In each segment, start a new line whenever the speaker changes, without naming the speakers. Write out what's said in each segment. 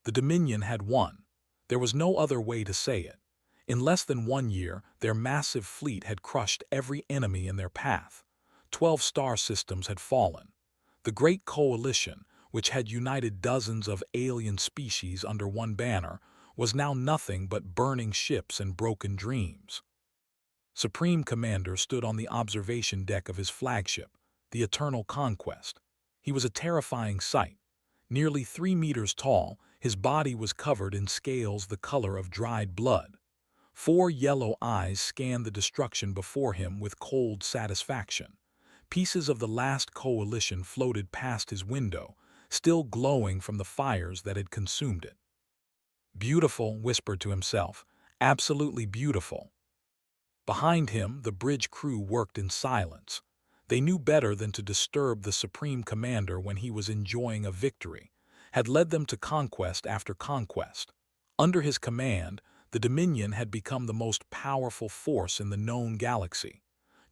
The Dominion had won. There was no other way to say it. In less than 1 year, their massive fleet had crushed every enemy in their path. 12 star systems had fallen. The Great Coalition, which had united dozens of alien species under one banner, was now nothing but burning ships and broken dreams. Supreme Commander stood on the observation deck of his flagship, the Eternal Conquest. He was a terrifying sight. Nearly 3 meters tall, his body was covered in scales the color of dried blood. 4 yellow eyes scanned the destruction before him with cold satisfaction. Pieces of the last coalition floated past his window, still glowing from the fires that had consumed it. Beautiful, whispered to himself, absolutely beautiful. Behind him, the bridge crew worked in silence. They knew better than to disturb the Supreme Commander when he was enjoying a victory, had led them to conquest after conquest. Under his command, the Dominion had become the most powerful force in the known galaxy.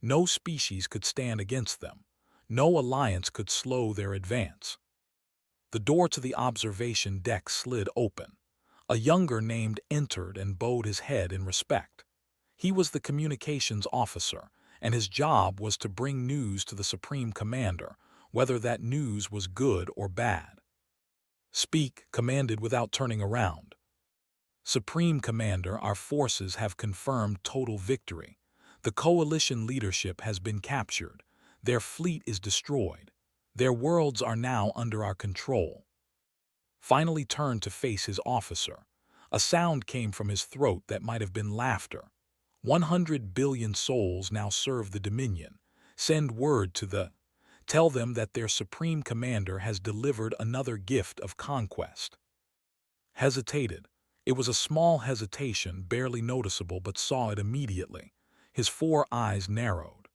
No species could stand against them. No alliance could slow their advance. The door to the observation deck slid open. A younger named entered and bowed his head in respect. He was the communications officer, and his job was to bring news to the Supreme Commander, whether that news was good or bad. Speak, commanded without turning around. Supreme Commander, our forces have confirmed total victory. The coalition leadership has been captured. Their fleet is destroyed. Their worlds are now under our control. Finally turned to face his officer. A sound came from his throat that might have been laughter. 100 billion souls now serve the Dominion. Send word to the... Tell them that their Supreme Commander has delivered another gift of conquest. Hesitated. It was a small hesitation, barely noticeable, but saw it immediately. His 4 eyes narrowed.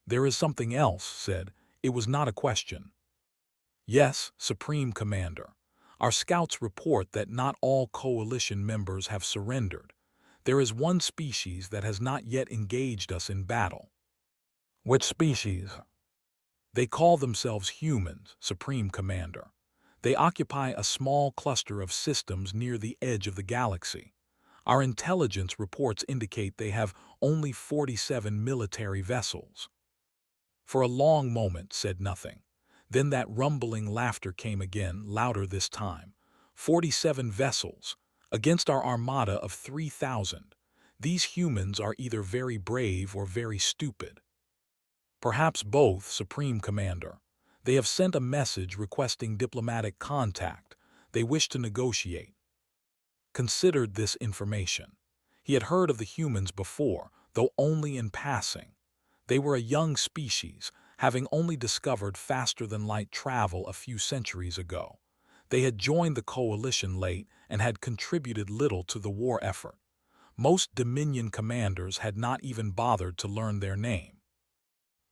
There is something else, said. It was not a question. Yes, Supreme Commander. Our scouts report that not all coalition members have surrendered. There is one species that has not yet engaged us in battle. Which species? They call themselves humans, Supreme Commander. They occupy a small cluster of systems near the edge of the galaxy. Our intelligence reports indicate they have only 47 military vessels. For a long moment said nothing. Then that rumbling laughter came again, louder this time. 47 vessels, against our armada of 3,000. These humans are either very brave or very stupid. Perhaps both, Supreme Commander. They have sent a message requesting diplomatic contact. They wish to negotiate. Considered this information. He had heard of the humans before, though only in passing. They were a young species, having only discovered faster-than-light travel a few centuries ago. They had joined the coalition late and had contributed little to the war effort. Most Dominion commanders had not even bothered to learn their name.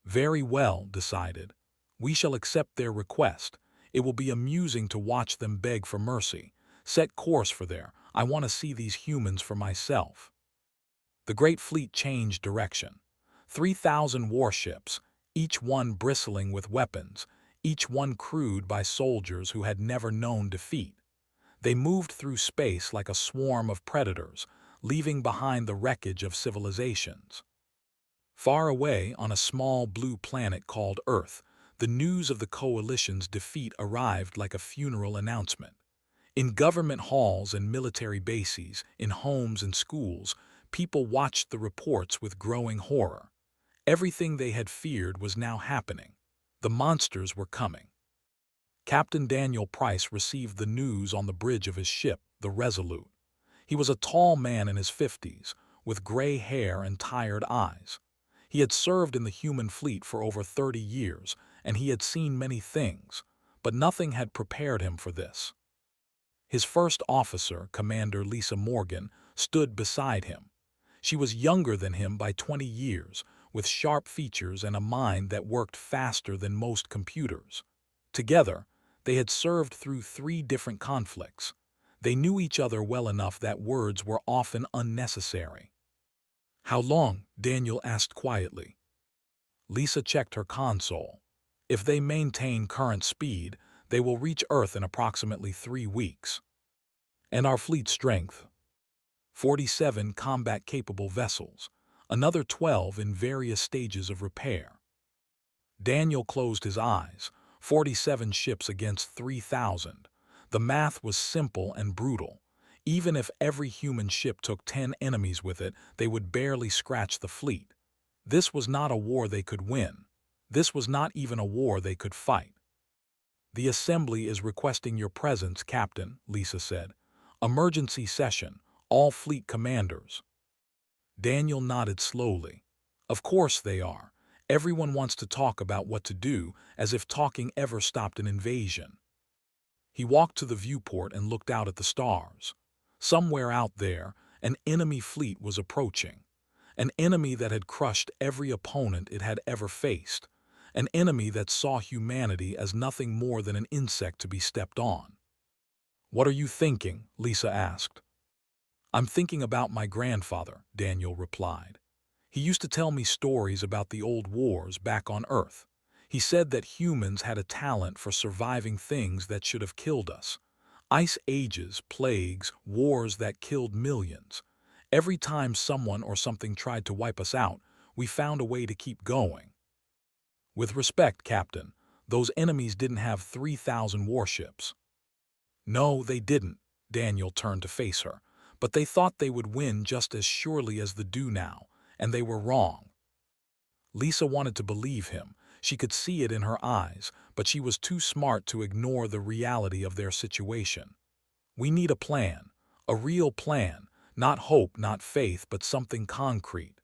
Very well, decided. We shall accept their request. It will be amusing to watch them beg for mercy. Set course for there. I want to see these humans for myself. The great fleet changed direction. 3,000 warships, each one bristling with weapons, each one crewed by soldiers who had never known defeat. They moved through space like a swarm of predators, leaving behind the wreckage of civilizations. Far away on a small blue planet called Earth, the news of the coalition's defeat arrived like a funeral announcement. In government halls and military bases, in homes and schools, people watched the reports with growing horror. Everything they had feared was now happening. The monsters were coming. Captain Daniel Price received the news on the bridge of his ship, the Resolute. He was a tall man in his 50s, with gray hair and tired eyes. He had served in the human fleet for over 30 years, and he had seen many things, but nothing had prepared him for this. His first officer, Commander Lisa Morgan, stood beside him. She was younger than him by 20 years, with sharp features and a mind that worked faster than most computers. Together, they had served through 3 different conflicts. They knew each other well enough that words were often unnecessary. How long? Daniel asked quietly. Lisa checked her console. If they maintain current speed, they will reach Earth in approximately 3 weeks. And our fleet strength? 47 combat-capable vessels, another 12 in various stages of repair. Daniel closed his eyes. 47 ships against 3,000. The math was simple and brutal. Even if every human ship took 10 enemies with it, they would barely scratch the fleet. This was not a war they could win. This was not even a war they could fight. "The Assembly is requesting your presence, Captain," Lisa said. "Emergency session. All fleet commanders." Daniel nodded slowly. Of course they are. Everyone wants to talk about what to do, as if talking ever stopped an invasion. He walked to the viewport and looked out at the stars. Somewhere out there, an enemy fleet was approaching. An enemy that had crushed every opponent it had ever faced. An enemy that saw humanity as nothing more than an insect to be stepped on. "What are you thinking?" Lisa asked. "I'm thinking about my grandfather," Daniel replied. "He used to tell me stories about the old wars back on Earth. He said that humans had a talent for surviving things that should have killed us. Ice ages, plagues, wars that killed millions. Every time someone or something tried to wipe us out, we found a way to keep going. With respect, Captain, those enemies didn't have 3,000 warships." "No, they didn't," Daniel turned to face her. "But they thought they would win just as surely as they do now, and they were wrong." Lisa wanted to believe him. She could see it in her eyes, but she was too smart to ignore the reality of their situation. "We need a plan. A real plan. Not hope, not faith, but something concrete."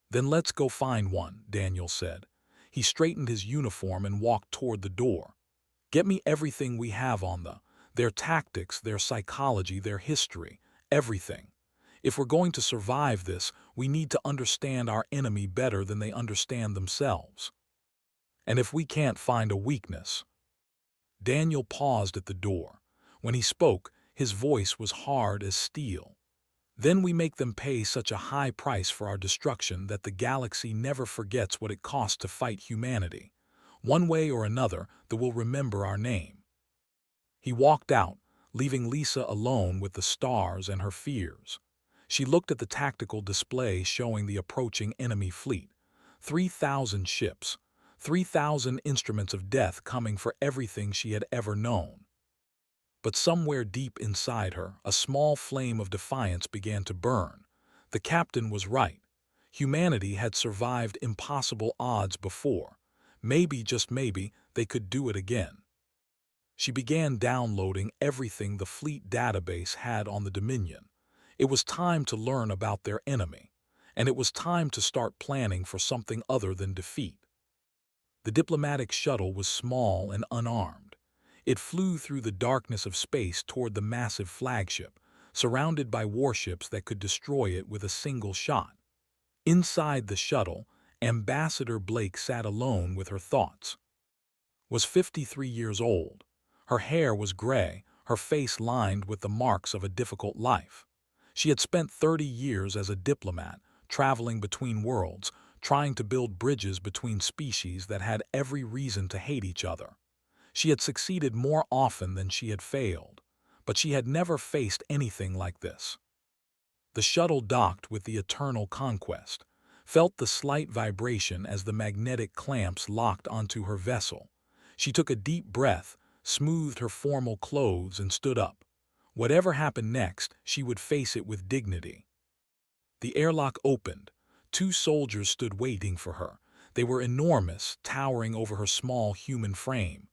"Then let's go find one," Daniel said. He straightened his uniform and walked toward the door. "Get me everything we have on their tactics, their psychology, their history, everything. If we're going to survive this, we need to understand our enemy better than they understand themselves. And if we can't find a weakness—" Daniel paused at the door. When he spoke, his voice was hard as steel. "Then we make them pay such a high price for our destruction that the galaxy never forgets what it cost to fight humanity. One way or another, they will remember our name." He walked out, leaving Lisa alone with the stars and her fears. She looked at the tactical display showing the approaching enemy fleet. 3,000 ships, 3,000 instruments of death coming for everything she had ever known. But somewhere deep inside her, a small flame of defiance began to burn. The captain was right. Humanity had survived impossible odds before. Maybe, just maybe, they could do it again. She began downloading everything the fleet database had on the Dominion. It was time to learn about their enemy, and it was time to start planning for something other than defeat. The diplomatic shuttle was small and unarmed. It flew through the darkness of space toward the massive flagship, surrounded by warships that could destroy it with a single shot. Inside the shuttle, Ambassador Blake sat alone with her thoughts. Was 53 years old. Her hair was gray, her face lined with the marks of a difficult life. She had spent 30 years as a diplomat, traveling between worlds, trying to build bridges between species that had every reason to hate each other. She had succeeded more often than she had failed, but she had never faced anything like this. The shuttle docked with the Eternal Conquest, felt the slight vibration as the magnetic clamps locked onto her vessel. She took a deep breath, smoothed her formal clothes, and stood up. Whatever happened next, she would face it with dignity. The airlock opened. 2 soldiers stood waiting for her. They were enormous, towering over her small human frame.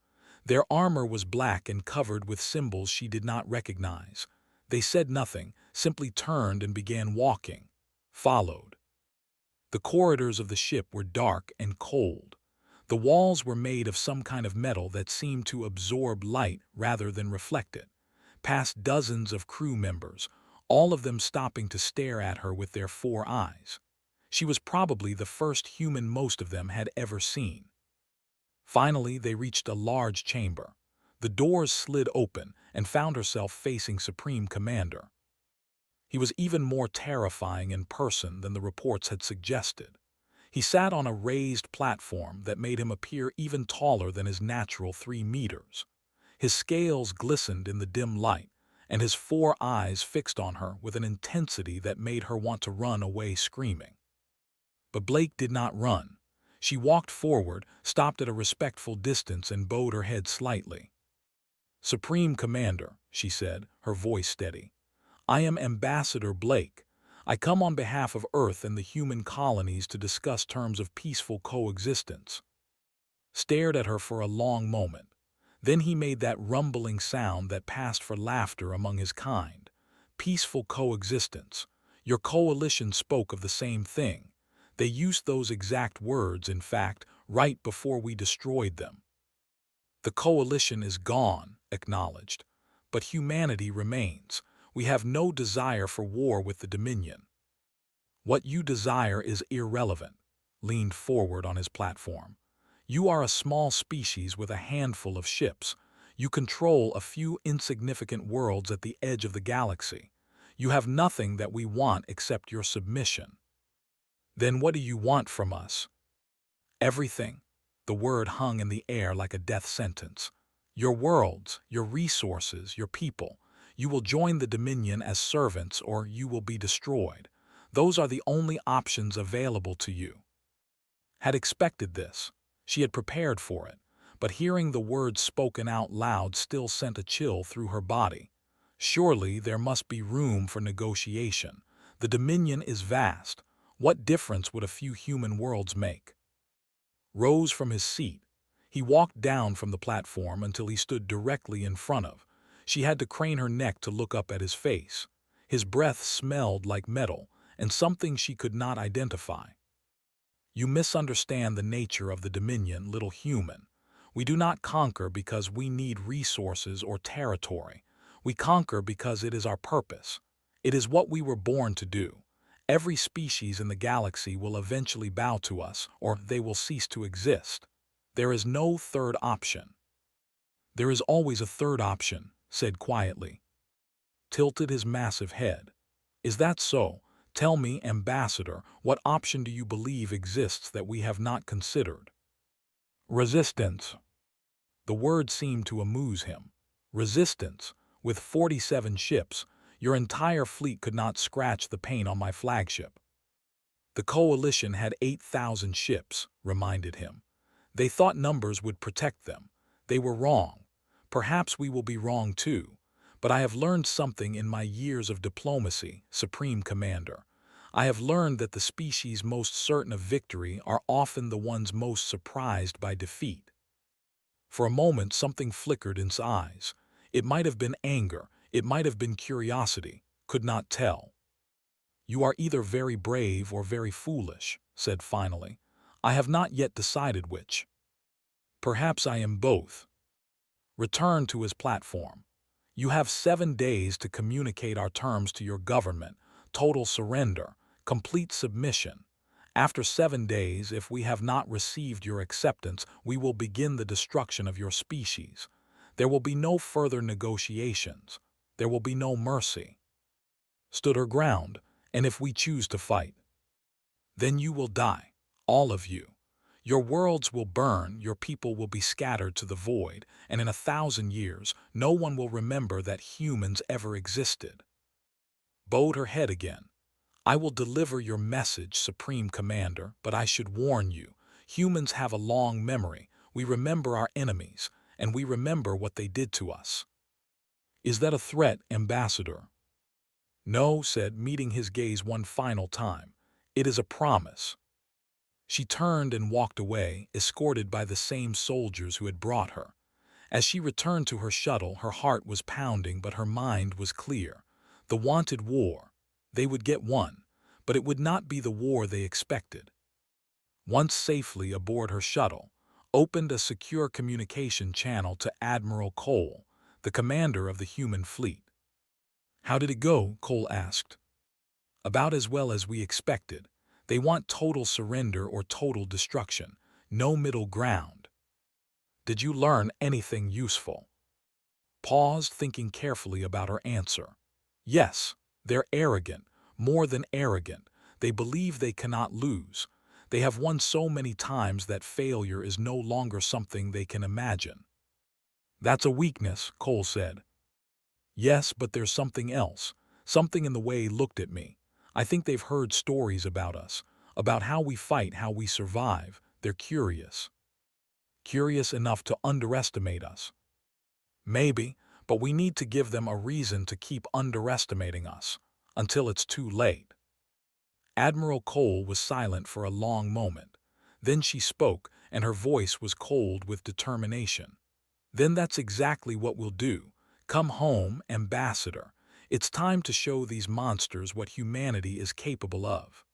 Their armor was black and covered with symbols she did not recognize. They said nothing, simply turned and began walking. Followed. The corridors of the ship were dark and cold. The walls were made of some kind of metal that seemed to absorb light rather than reflect it. Past dozens of crew members, all of them stopping to stare at her with their 4 eyes. She was probably the first human most of them had ever seen. Finally, they reached a large chamber. The doors slid open and found herself facing Supreme Commander. He was even more terrifying in person than the reports had suggested. He sat on a raised platform that made him appear even taller than his natural 3 meters. His scales glistened in the dim light, and his 4 eyes fixed on her with an intensity that made her want to run away screaming. But Blake did not run. She walked forward, stopped at a respectful distance, and bowed her head slightly. "Supreme Commander," she said, her voice steady, "I am Ambassador Blake. I come on behalf of Earth and the human colonies to discuss terms of peaceful coexistence." Stared at her for a long moment. Then he made that rumbling sound that passed for laughter among his kind. "Peaceful coexistence. Your coalition spoke of the same thing. They used those exact words, in fact, right before we destroyed them." "The coalition is gone," acknowledged, "but humanity remains. We have no desire for war with the Dominion." "What you desire is irrelevant," leaned forward on his platform. "You are a small species with a handful of ships. You control a few insignificant worlds at the edge of the galaxy. You have nothing that we want except your submission." "Then what do you want from us?" "Everything." The word hung in the air like a death sentence. "Your worlds, your resources, your people. You will join the Dominion as servants, or you will be destroyed. Those are the only options available to you." Had expected this. She had prepared for it, but hearing the words spoken out loud still sent a chill through her body. Surely there must be room for negotiation. The Dominion is vast. What difference would a few human worlds make? Rose from his seat. He walked down from the platform until he stood directly in front of. She had to crane her neck to look up at his face. His breath smelled like metal, and something she could not identify. "You misunderstand the nature of the Dominion, little human. We do not conquer because we need resources or territory. We conquer because it is our purpose. It is what we were born to do. Every species in the galaxy will eventually bow to us, or they will cease to exist. There is no third option." "There is always a third option," said quietly. Tilted his massive head. "Is that so? Tell me, Ambassador, what option do you believe exists that we have not considered?" "Resistance." The word seemed to amuse him. "Resistance? With 47 ships, your entire fleet could not scratch the paint on my flagship." "The Coalition had 8,000 ships," reminded him. "They thought numbers would protect them. They were wrong. Perhaps we will be wrong too. But I have learned something in my years of diplomacy, Supreme Commander. I have learned that the species most certain of victory are often the ones most surprised by defeat." For a moment something flickered in his eyes. It might have been anger, it might have been curiosity, could not tell. "You are either very brave or very foolish," said finally. "I have not yet decided which." "Perhaps I am both." Returned to his platform. "You have 7 days to communicate our terms to your government, total surrender, complete submission. After 7 days, if we have not received your acceptance, we will begin the destruction of your species. There will be no further negotiations. There will be no mercy." Stood her ground, "And if we choose to fight?" "Then you will die, all of you. Your worlds will burn, your people will be scattered to the void, and in 1,000 years, no one will remember that humans ever existed." Bowed her head again. "I will deliver your message, Supreme Commander, but I should warn you. Humans have a long memory. We remember our enemies, and we remember what they did to us." "Is that a threat, Ambassador?" "No," said, meeting his gaze one final time. "It is a promise." She turned and walked away, escorted by the same soldiers who had brought her. As she returned to her shuttle, her heart was pounding, but her mind was clear. The wanted war. They would get one, but it would not be the war they expected. Once safely aboard her shuttle, opened a secure communication channel to Admiral Cole, the commander of the human fleet. "How did it go?" Cole asked. "About as well as we expected. They want total surrender or total destruction. No middle ground." "Did you learn anything useful?" Paused, thinking carefully about her answer. "Yes, they're arrogant, more than arrogant. They believe they cannot lose. They have won so many times that failure is no longer something they can imagine." "That's a weakness," Cole said. Yes, but there's something else. Something in the way he looked at me. I think they've heard stories about us, about how we fight, how we survive. They're curious. Curious enough to underestimate us. Maybe, but we need to give them a reason to keep underestimating us, until it's too late. Admiral Cole was silent for a long moment. Then she spoke, and her voice was cold with determination. Then that's exactly what we'll do. Come home, Ambassador. It's time to show these monsters what humanity is capable of.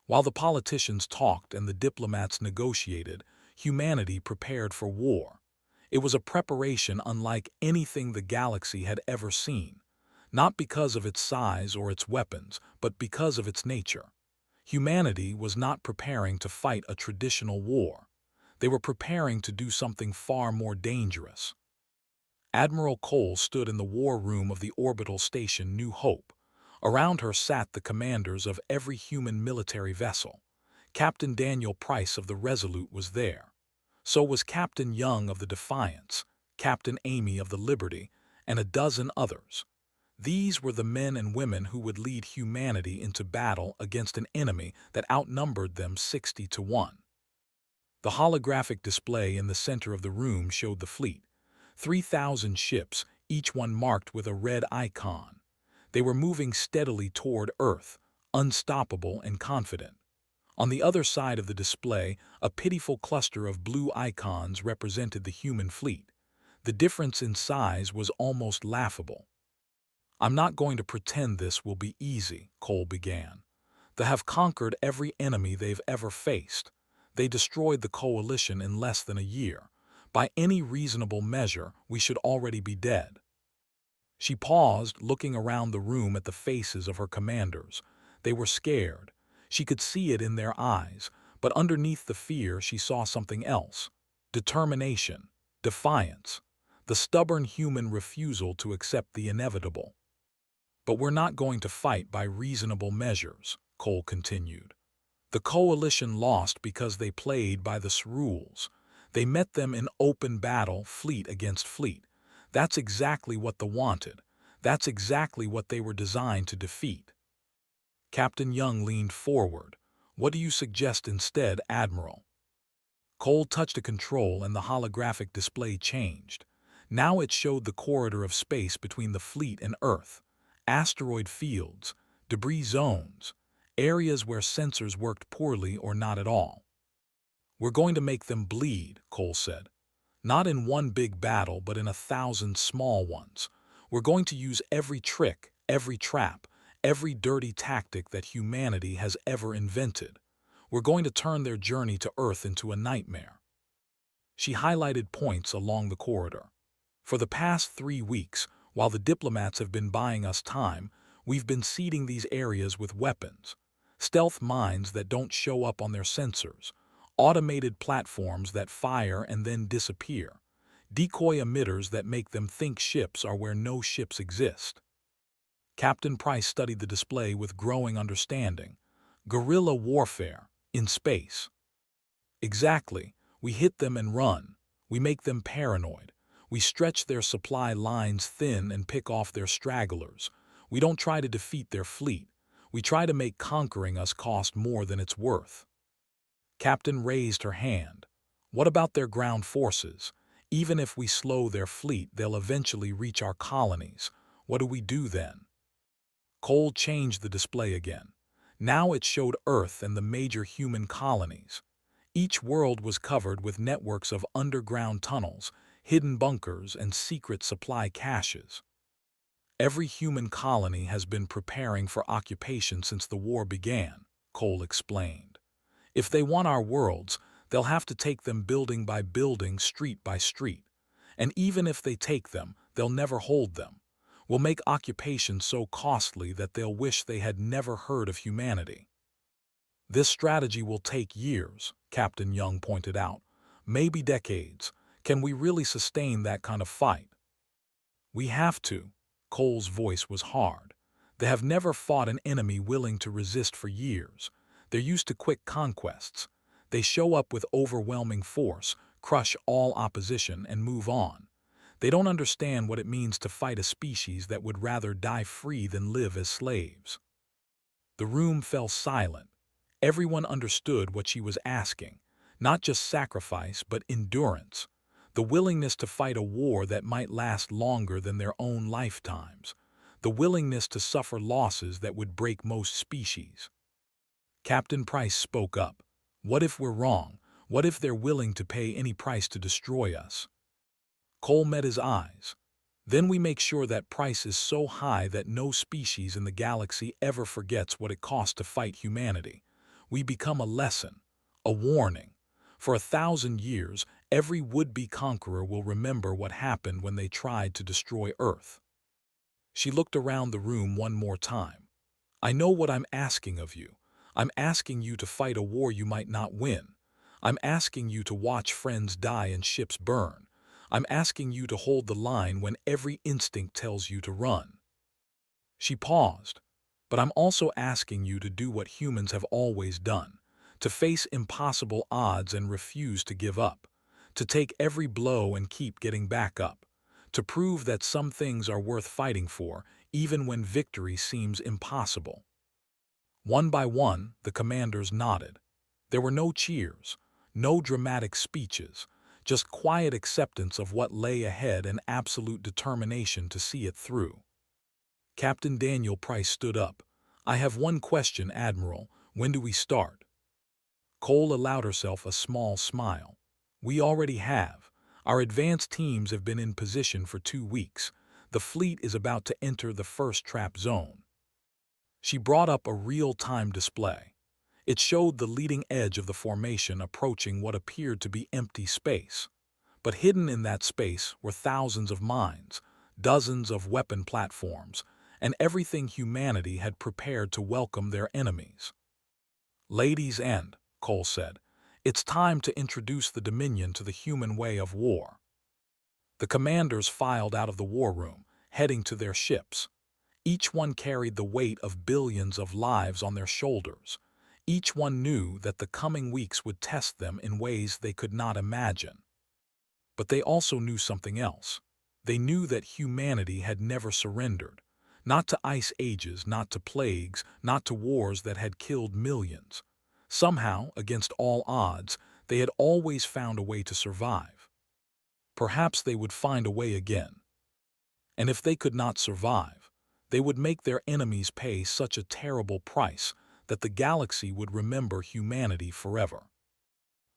While the politicians talked and the diplomats negotiated, humanity prepared for war. It was a preparation unlike anything the galaxy had ever seen, not because of its size or its weapons, but because of its nature. Humanity was not preparing to fight a traditional war. They were preparing to do something far more dangerous. Admiral Cole stood in the war room of the orbital station New Hope. Around her sat the commanders of every human military vessel. Captain Daniel Price of the Resolute was there. So was Captain Young of the Defiance, Captain Amy of the Liberty, and a dozen others. These were the men and women who would lead humanity into battle against an enemy that outnumbered them 60-1. The holographic display in the center of the room showed the fleet. 3,000 ships, each one marked with a red icon. They were moving steadily toward Earth, unstoppable and confident. On the other side of the display, a pitiful cluster of blue icons represented the human fleet. The difference in size was almost laughable. "I'm not going to pretend this will be easy," Cole began. "They have conquered every enemy they've ever faced. They destroyed the coalition in less than a year. By any reasonable measure, we should already be dead." She paused, looking around the room at the faces of her commanders. They were scared. She could see it in their eyes, but underneath the fear she saw something else. Determination, defiance, the stubborn human refusal to accept the inevitable. "But we're not going to fight by reasonable measures," Cole continued. "The coalition lost because they played by the rules. They met them in open battle, fleet against fleet. That's exactly what they wanted. That's exactly what they were designed to defeat." Captain Young leaned forward. "What do you suggest instead, Admiral?" Cole touched a control and the holographic display changed. Now it showed the corridor of space between the fleet and Earth. Asteroid fields, debris zones, areas where sensors worked poorly or not at all. "We're going to make them bleed," Cole said. "Not in one big battle, but in 1,000 small ones. We're going to use every trick, every trap, every dirty tactic that humanity has ever invented. We're going to turn their journey to Earth into a nightmare." She highlighted points along the corridor. "For the past 3 weeks, while the diplomats have been buying us time, we've been seeding these areas with weapons. Stealth mines that don't show up on their sensors, automated platforms that fire and then disappear, decoy emitters that make them think ships are where no ships exist." Captain Price studied the display with growing understanding. "Guerrilla warfare, in space." "Exactly. We hit them and run. We make them paranoid. We stretch their supply lines thin and pick off their stragglers. We don't try to defeat their fleet. We try to make conquering us cost more than it's worth." Captain raised her hand. "What about their ground forces? Even if we slow their fleet, they'll eventually reach our colonies. What do we do then?" Cole changed the display again. Now it showed Earth and the major human colonies. Each world was covered with networks of underground tunnels, hidden bunkers, and secret supply caches. "Every human colony has been preparing for occupation since the war began," Cole explained. "If they want our worlds, they'll have to take them building by building, street by street. And even if they take them, they'll never hold them. We'll make occupation so costly that they'll wish they had never heard of humanity." "This strategy will take years," Captain Young pointed out. "Maybe decades. Can we really sustain that kind of fight?" "We have to." Cole's voice was hard. "They have never fought an enemy willing to resist for years. They're used to quick conquests. They show up with overwhelming force, crush all opposition, and move on. They don't understand what it means to fight a species that would rather die free than live as slaves. The room fell silent. Everyone understood what she was asking, not just sacrifice, but endurance, the willingness to fight a war that might last longer than their own lifetimes, the willingness to suffer losses that would break most species. Captain Price spoke up. What if we're wrong? What if they're willing to pay any price to destroy us? Cole met his eyes. Then we make sure that price is so high that no species in the galaxy ever forgets what it costs to fight humanity. We become a lesson, a warning. For 1,000 years, every would-be conqueror will remember what happened when they tried to destroy Earth. She looked around the room one more time. I know what I'm asking of you. I'm asking you to fight a war you might not win. I'm asking you to watch friends die and ships burn. I'm asking you to hold the line when every instinct tells you to run. She paused. But I'm also asking you to do what humans have always done, to face impossible odds and refuse to give up, to take every blow and keep getting back up, to prove that some things are worth fighting for, even when victory seems impossible. One by one, the commanders nodded. There were no cheers, no dramatic speeches, just quiet acceptance of what lay ahead and absolute determination to see it through. Captain Daniel Price stood up. I have one question, Admiral. When do we start? Cole allowed herself a small smile. We already have. Our advanced teams have been in position for 2 weeks. The fleet is about to enter the first trap zone. She brought up a real-time display. It showed the leading edge of the formation approaching what appeared to be empty space. But hidden in that space were thousands of mines, dozens of weapon platforms, and everything humanity had prepared to welcome their enemies. Ladies and, Cole said, it's time to introduce the Dominion to the human way of war. The commanders filed out of the war room, heading to their ships. Each one carried the weight of billions of lives on their shoulders. Each one knew that the coming weeks would test them in ways they could not imagine. But they also knew something else. They knew that humanity had never surrendered. Not to ice ages, not to plagues, not to wars that had killed millions. Somehow, against all odds, they had always found a way to survive. Perhaps they would find a way again. And if they could not survive, they would make their enemies pay such a terrible price that the galaxy would remember humanity forever.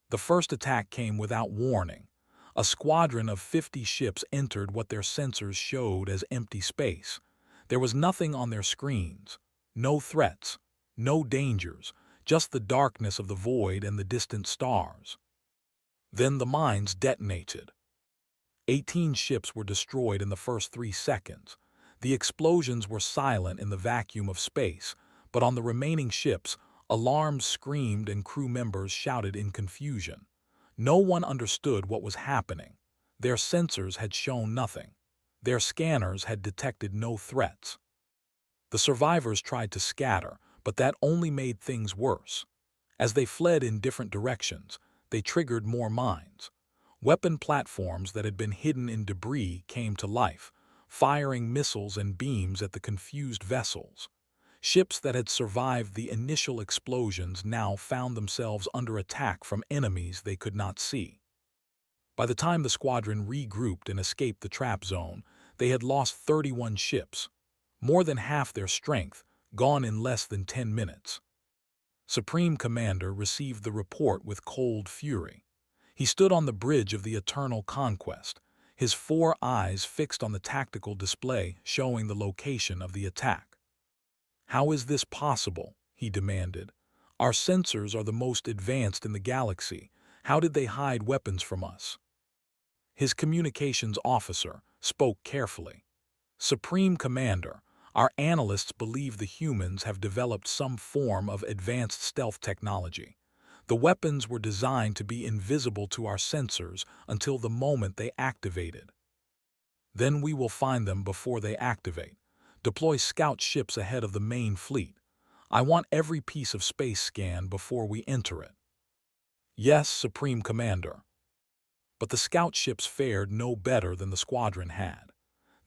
The first attack came without warning. A squadron of 50 ships entered what their sensors showed as empty space. There was nothing on their screens, no threats, no dangers, just the darkness of the void and the distant stars. Then the mines detonated. 18 ships were destroyed in the first 3 seconds. The explosions were silent in the vacuum of space, but on the remaining ships, alarms screamed and crew members shouted in confusion. No one understood what was happening. Their sensors had shown nothing. Their scanners had detected no threats. The survivors tried to scatter, but that only made things worse. As they fled in different directions, they triggered more mines. Weapon platforms that had been hidden in debris came to life, firing missiles and beams at the confused vessels. Ships that had survived the initial explosions now found themselves under attack from enemies they could not see. By the time the squadron regrouped and escaped the trap zone, they had lost 31 ships, more than half their strength, gone in less than 10 minutes. Supreme Commander received the report with cold fury. He stood on the bridge of the Eternal Conquest, his 4 eyes fixed on the tactical display showing the location of the attack. How is this possible? He demanded. Our sensors are the most advanced in the galaxy. How did they hide weapons from us? His communications officer spoke carefully. Supreme Commander, our analysts believe the humans have developed some form of advanced stealth technology. The weapons were designed to be invisible to our sensors until the moment they activated. Then we will find them before they activate. Deploy scout ships ahead of the main fleet. I want every piece of space scanned before we enter it. Yes, Supreme Commander. But the scout ships fared no better than the squadron had.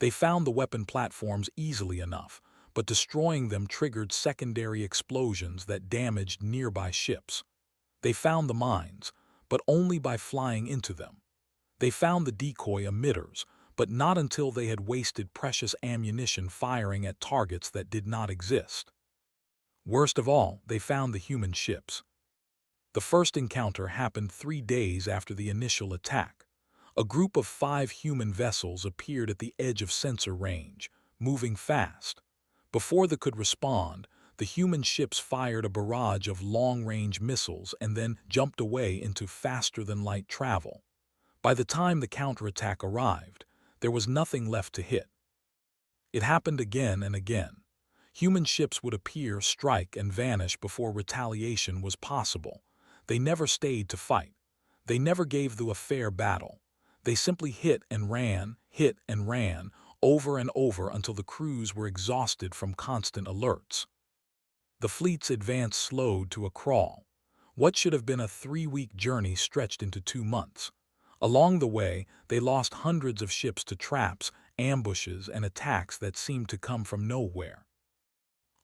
They found the weapon platforms easily enough, but destroying them triggered secondary explosions that damaged nearby ships. They found the mines, but only by flying into them. They found the decoy emitters, but not until they had wasted precious ammunition firing at targets that did not exist. Worst of all, they found the human ships. The first encounter happened 3 days after the initial attack. A group of 5 human vessels appeared at the edge of sensor range, moving fast. Before they could respond, the human ships fired a barrage of long-range missiles and then jumped away into faster-than-light travel. By the time the counterattack arrived, there was nothing left to hit. It happened again and again. Human ships would appear, strike, and vanish before retaliation was possible. They never stayed to fight. They never gave a fair battle. They simply hit and ran, over and over until the crews were exhausted from constant alerts. The fleet's advance slowed to a crawl. What should have been a 3-week journey stretched into 2 months. Along the way, they lost hundreds of ships to traps, ambushes, and attacks that seemed to come from nowhere.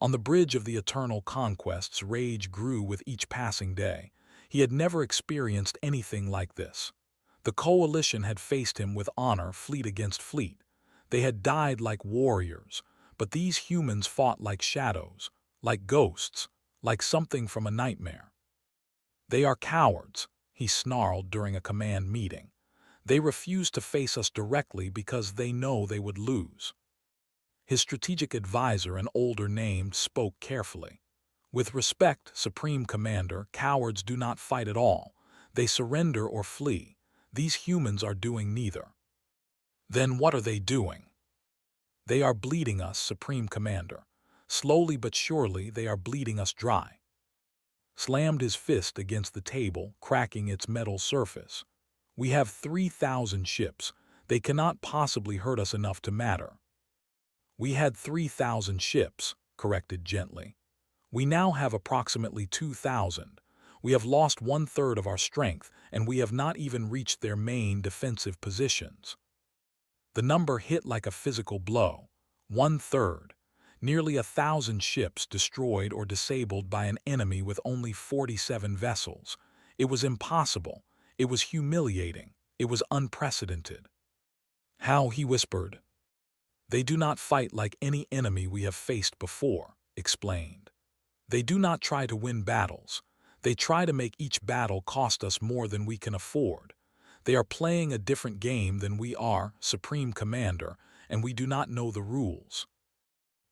On the bridge of the Eternal Conquest's rage grew with each passing day. He had never experienced anything like this. The coalition had faced him with honor, fleet against fleet. They had died like warriors, but these humans fought like shadows, like ghosts, like something from a nightmare. "They are cowards," he snarled during a command meeting. "They refuse to face us directly because they know they would lose." His strategic advisor, an older named, spoke carefully. "With respect, Supreme Commander, cowards do not fight at all. They surrender or flee. These humans are doing neither." "Then what are they doing?" "They are bleeding us, Supreme Commander. Slowly but surely they are bleeding us dry." Slammed his fist against the table, cracking its metal surface. "We have 3,000 ships. They cannot possibly hurt us enough to matter." "We had 3,000 ships," corrected gently. "We now have approximately 2,000. We have lost 1/3 of our strength, and we have not even reached their main defensive positions." The number hit like a physical blow. 1/3. Nearly 1,000 ships destroyed or disabled by an enemy with only 47 vessels. It was impossible. It was humiliating. It was unprecedented. "How?" he whispered. "They do not fight like any enemy we have faced before," explained. "They do not try to win battles. They try to make each battle cost us more than we can afford. They are playing a different game than we are, Supreme Commander, and we do not know the rules."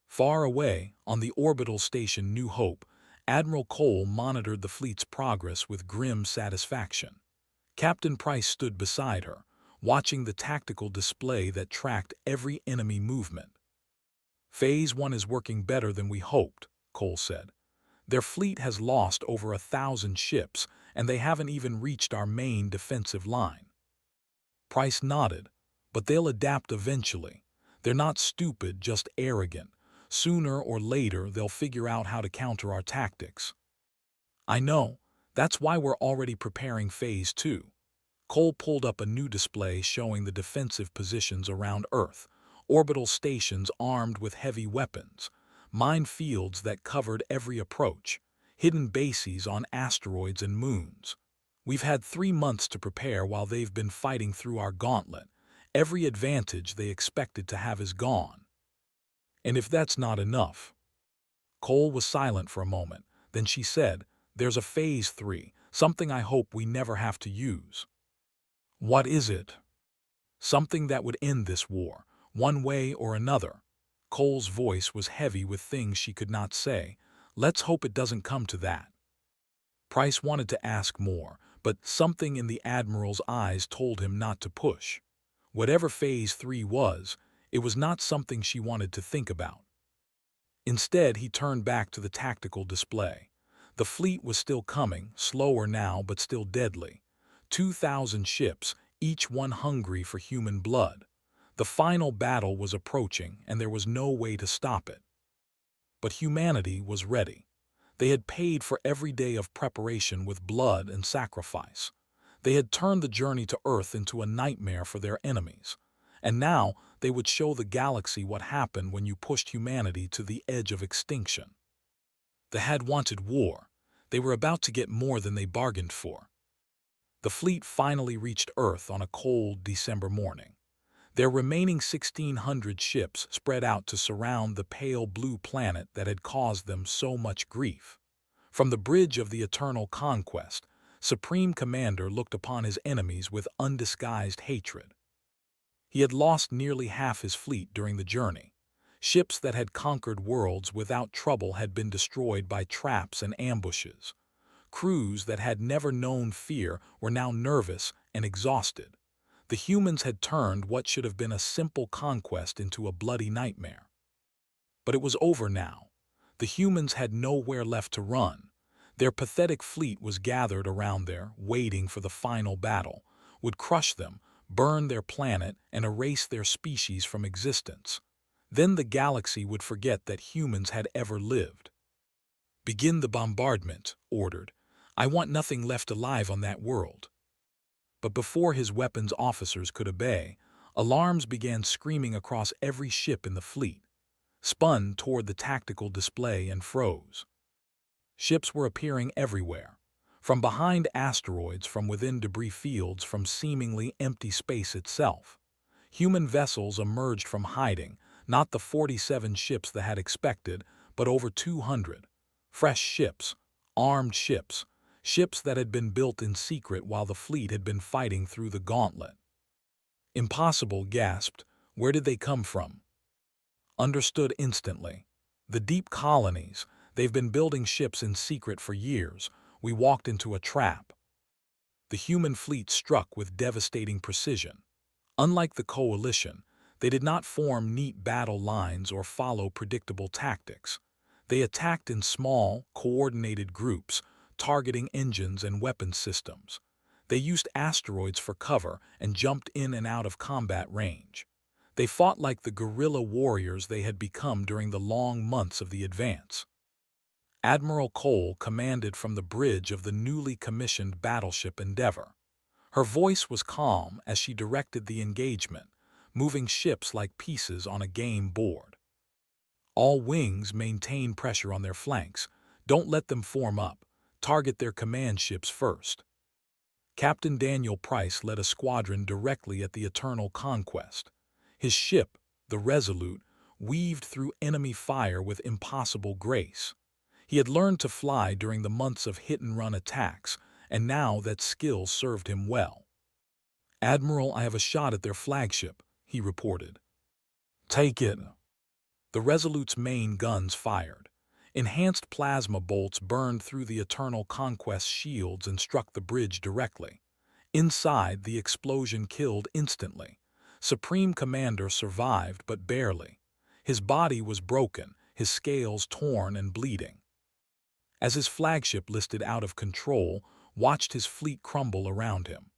Far away, on the orbital station New Hope, Admiral Cole monitored the fleet's progress with grim satisfaction. Captain Price stood beside her, watching the tactical display that tracked every enemy movement. "Phase 1 is working better than we hoped," Cole said. "Their fleet has lost over 1,000 ships, and they haven't even reached our main defensive line." Price nodded. "But they'll adapt eventually. They're not stupid, just arrogant. Sooner or later, they'll figure out how to counter our tactics." "I know. That's why we're already preparing Phase 2. Cole pulled up a new display showing the defensive positions around Earth, orbital stations armed with heavy weapons, minefields that covered every approach, hidden bases on asteroids and moons. We've had 3 months to prepare while they've been fighting through our gauntlet. Every advantage they expected to have is gone." "And if that's not enough?" Cole was silent for a moment. Then she said, "There's a Phase 3, something I hope we never have to use." "What is it?" "Something that would end this war, one way or another." Cole's voice was heavy with things she could not say. "Let's hope it doesn't come to that." Price wanted to ask more, but something in the Admiral's eyes told him not to push. Whatever Phase 3 was, it was not something she wanted to think about. Instead, he turned back to the tactical display. The fleet was still coming, slower now but still deadly. 2,000 ships, each one hungry for human blood. The final battle was approaching, and there was no way to stop it. But humanity was ready. They had paid for every day of preparation with blood and sacrifice. They had turned the journey to Earth into a nightmare for their enemies. And now they would show the galaxy what happened when you pushed humanity to the edge of extinction. They had wanted war. They were about to get more than they bargained for. The fleet finally reached Earth on a cold December morning. Their remaining 1,600 ships spread out to surround the pale blue planet that had caused them so much grief. From the bridge of the Eternal Conquest, Supreme Commander looked upon his enemies with undisguised hatred. He had lost nearly half his fleet during the journey. Ships that had conquered worlds without trouble had been destroyed by traps and ambushes. Crews that had never known fear were now nervous and exhausted. The humans had turned what should have been a simple conquest into a bloody nightmare. But it was over now. The humans had nowhere left to run. Their pathetic fleet was gathered around there, waiting for the final battle, would crush them, burn their planet, and erase their species from existence. Then the galaxy would forget that humans had ever lived. "Begin the bombardment," ordered. "I want nothing left alive on that world." But before his weapons officers could obey, alarms began screaming across every ship in the fleet, spun toward the tactical display and froze. Ships were appearing everywhere, from behind asteroids, from within debris fields, from seemingly empty space itself. Human vessels emerged from hiding, not the 47 ships they had expected, but over 200. Fresh ships, armed ships, ships that had been built in secret while the fleet had been fighting through the gauntlet. "Impossible," gasped. "Where did they come from?" Understood instantly. "The deep colonies. They've been building ships in secret for years. We walked into a trap." The human fleet struck with devastating precision. Unlike the coalition, they did not form neat battle lines or follow predictable tactics. They attacked in small, coordinated groups, targeting engines and weapons systems. They used asteroids for cover and jumped in and out of combat range. They fought like the guerrilla warriors they had become during the long months of the advance. Admiral Cole commanded from the bridge of the newly commissioned battleship Endeavour. Her voice was calm as she directed the engagement, moving ships like pieces on a game board. "All wings maintain pressure on their flanks. Don't let them form up. Target their command ships first." Captain Daniel Price led a squadron directly at the Eternal Conquest. His ship, the Resolute, weaved through enemy fire with impossible grace. He had learned to fly during the months of hit-and-run attacks, and now that skill served him well. "Admiral, I have a shot at their flagship," he reported. "Take it." The Resolute's main guns fired. Enhanced plasma bolts burned through the Eternal Conquest shields and struck the bridge directly. Inside, the explosion killed instantly. Supreme Commander survived, but barely. His body was broken, his scales torn and bleeding. As his flagship listed out of control, watched his fleet crumble around him.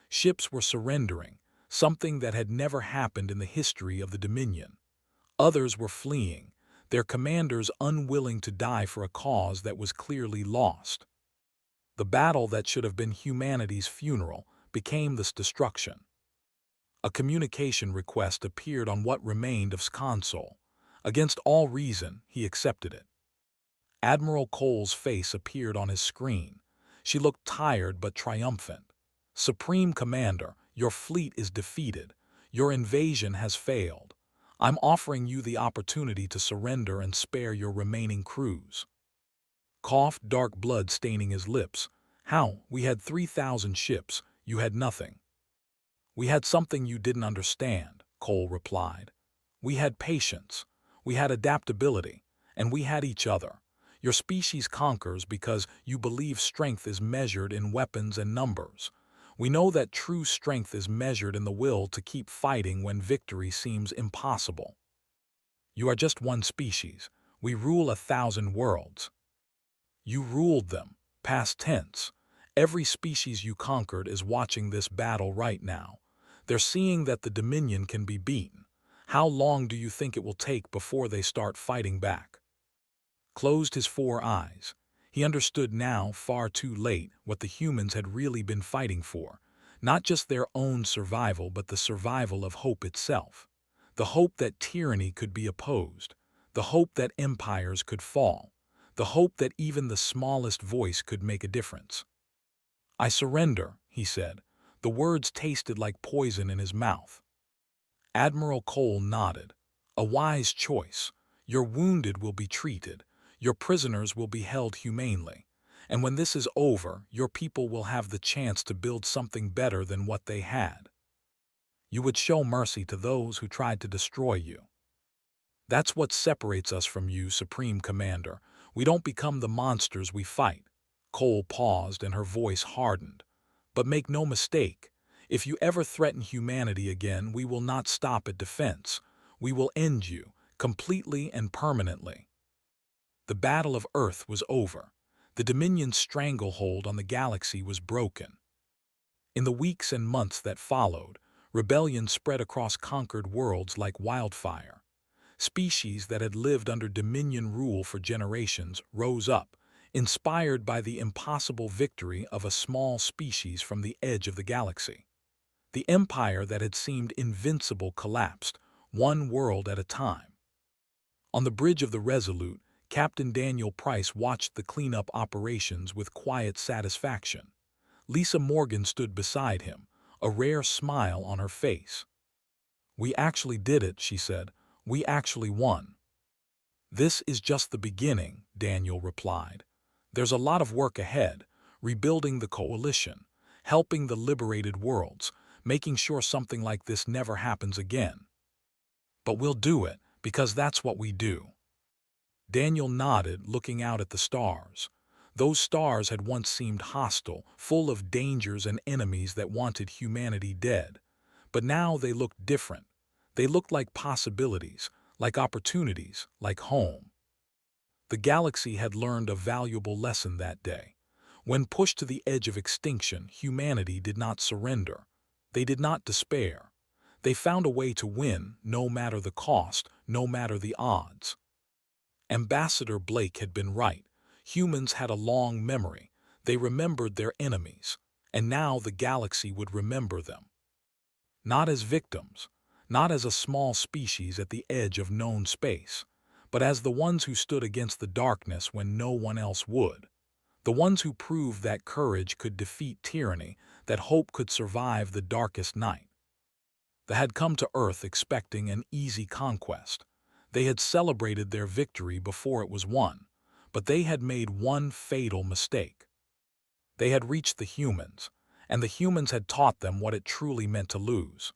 Ships were surrendering, something that had never happened in the history of the Dominion. Others were fleeing, their commanders unwilling to die for a cause that was clearly lost. The battle that should have been humanity's funeral became this destruction. A communication request appeared on what remained of his console. Against all reason, he accepted it. Admiral Cole's face appeared on his screen. She looked tired but triumphant. "Supreme Commander, your fleet is defeated. Your invasion has failed. I'm offering you the opportunity to surrender and spare your remaining crews." Coughed, dark blood staining his lips. "How? We had 3,000 ships. You had nothing." "We had something you didn't understand," Cole replied. "We had patience. We had adaptability. And we had each other. Your species conquers because you believe strength is measured in weapons and numbers. We know that true strength is measured in the will to keep fighting when victory seems impossible. You are just one species. We rule 1,000 worlds." "You ruled them." Past tense. Every species you conquered is watching this battle right now. They're seeing that the Dominion can be beaten. How long do you think it will take before they start fighting back? Closed his 4 eyes. He understood now, far too late, what the humans had really been fighting for. Not just their own survival, but the survival of hope itself. The hope that tyranny could be opposed, the hope that empires could fall, the hope that even the smallest voice could make a difference. "I surrender," he said. The words tasted like poison in his mouth. Admiral Cole nodded. "A wise choice. Your wounded will be treated. Your prisoners will be held humanely. And when this is over, your people will have the chance to build something better than what they had. You would show mercy to those who tried to destroy you. That's what separates us from you, Supreme Commander. We don't become the monsters we fight." Cole paused and her voice hardened. "But make no mistake, if you ever threaten humanity again, we will not stop at defense. We will end you, completely and permanently." The Battle of Earth was over. The Dominion's stranglehold on the galaxy was broken. In the weeks and months that followed, rebellion spread across conquered worlds like wildfire. Species that had lived under Dominion rule for generations rose up, inspired by the impossible victory of a small species from the edge of the galaxy. The empire that had seemed invincible collapsed, one world at a time. On the bridge of the Resolute, Captain Daniel Price watched the cleanup operations with quiet satisfaction. Lisa Morgan stood beside him, a rare smile on her face. "We actually did it," she said. "We actually won." "This is just the beginning," Daniel replied. "There's a lot of work ahead, rebuilding the coalition, helping the liberated worlds, making sure something like this never happens again. But we'll do it, because that's what we do." Daniel nodded, looking out at the stars. Those stars had once seemed hostile, full of dangers and enemies that wanted humanity dead. But now they looked different. They looked like possibilities, like opportunities, like home. The galaxy had learned a valuable lesson that day. When pushed to the edge of extinction, humanity did not surrender. They did not despair. They found a way to win, no matter the cost, no matter the odds. Ambassador Blake had been right. Humans had a long memory. They remembered their enemies, and now the galaxy would remember them. Not as victims, not as a small species at the edge of known space, but as the ones who stood against the darkness when no one else would. The ones who proved that courage could defeat tyranny, that hope could survive the darkest night. They had come to Earth expecting an easy conquest. They had celebrated their victory before it was won, but they had made one fatal mistake. They had reached the humans, and the humans had taught them what it truly meant to lose.